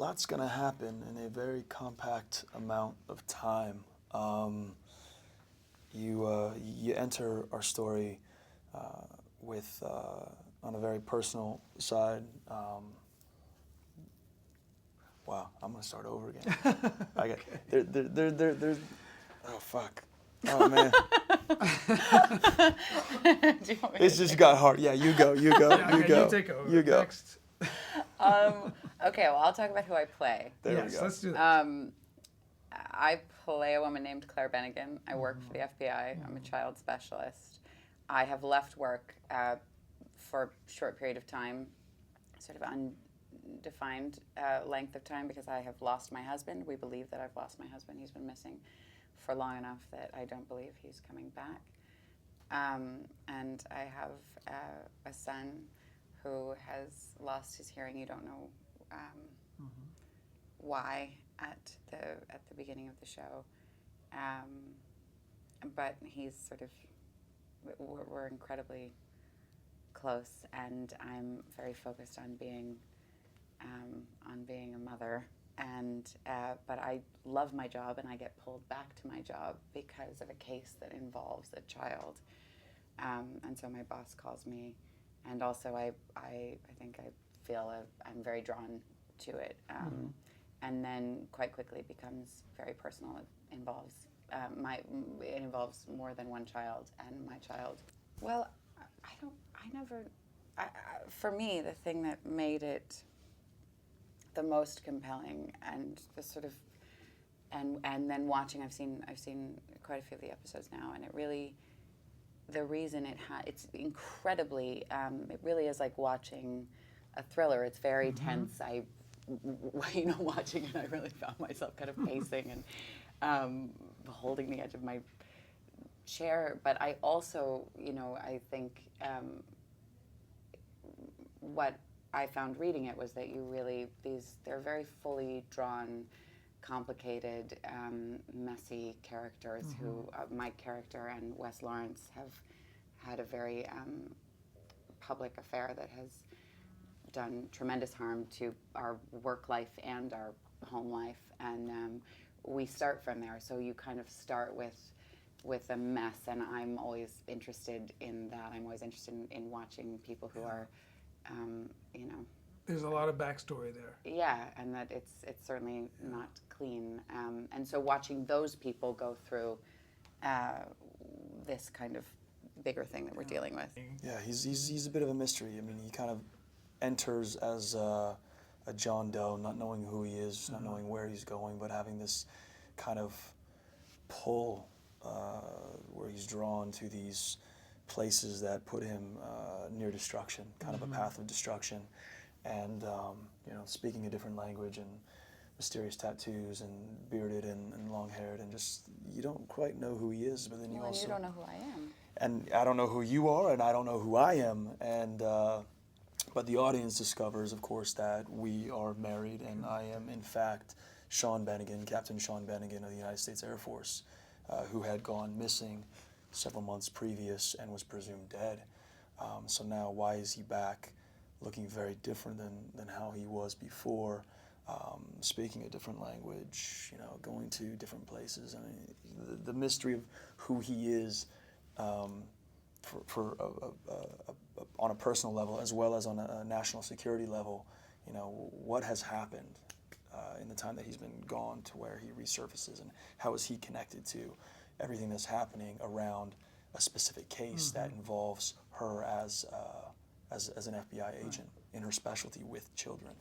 lot's going to happen in a very compact amount of time. You enter our story with on a very personal side. Wow, I'm gonna start over again. I get there's oh fuck. Oh man. It's just got hard. Yeah, you go. You take over. You go. Next. Okay, well, I'll talk about who I play. There we Yes, go. let's do that. I play a woman named Claire Bennigan. I work for the FBI. I'm a child specialist. I have left work for a short period of time, sort of undefined length of time, because I have lost my husband. We believe that I've lost my husband. He's been missing for long enough that I don't believe he's coming back. And I have a son who has lost his hearing. You don't know why at the beginning of the show, but he's sort of, we're incredibly close, and I'm very focused on being a mother. And but I love my job, and I get pulled back to my job because of a case that involves a child. And so my boss calls me, and also I think I feel I'm very drawn to it. And then quite quickly it becomes very personal. It involves it involves more than one child and my child. Well, for me, the thing that made it the most compelling, and the sort of, and then watching, I've seen quite a few of the episodes now, and it really, the reason it's incredibly, it really is like watching a thriller. It's very tense. Watching it, I really found myself kind of pacing and holding the edge of my chair. But I also, I think what I found reading it was that they're very fully drawn, complicated, messy characters who, my character and Wes Lawrence, have had a very public affair that has done tremendous harm to our work life and our home life, and we start from there. So you kind of start with a mess, and I'm always interested in that. I'm always interested in watching people who are, There's a lot of backstory there. Yeah, and that it's certainly not clean. And so watching those people go through this kind of bigger thing that we're dealing with. Yeah, he's a bit of a mystery. I mean, he kind of enters as a John Doe, not knowing who he is, not knowing where he's going, but having this kind of pull where he's drawn to these places that put him near destruction, kind of a path of destruction. And speaking a different language, and mysterious tattoos, and bearded and long-haired, and just, you don't quite know who he is, but then you also... you don't know who I am. And I don't know who you are, and I don't know who I am, and but the audience discovers, of course, that we are married, and I am, in fact, Sean Bennigan, Captain Sean Bennigan of the United States Air Force, who had gone missing several months previous and was presumed dead. So now, why is he back, looking very different than how he was before, speaking a different language, going to different places? I mean, the mystery of who he is, on a personal level, as well as on a national security level, what has happened in the time that he's been gone to where he resurfaces, and how is he connected to everything that's happening around a specific case that involves her as an FBI agent in her specialty with children.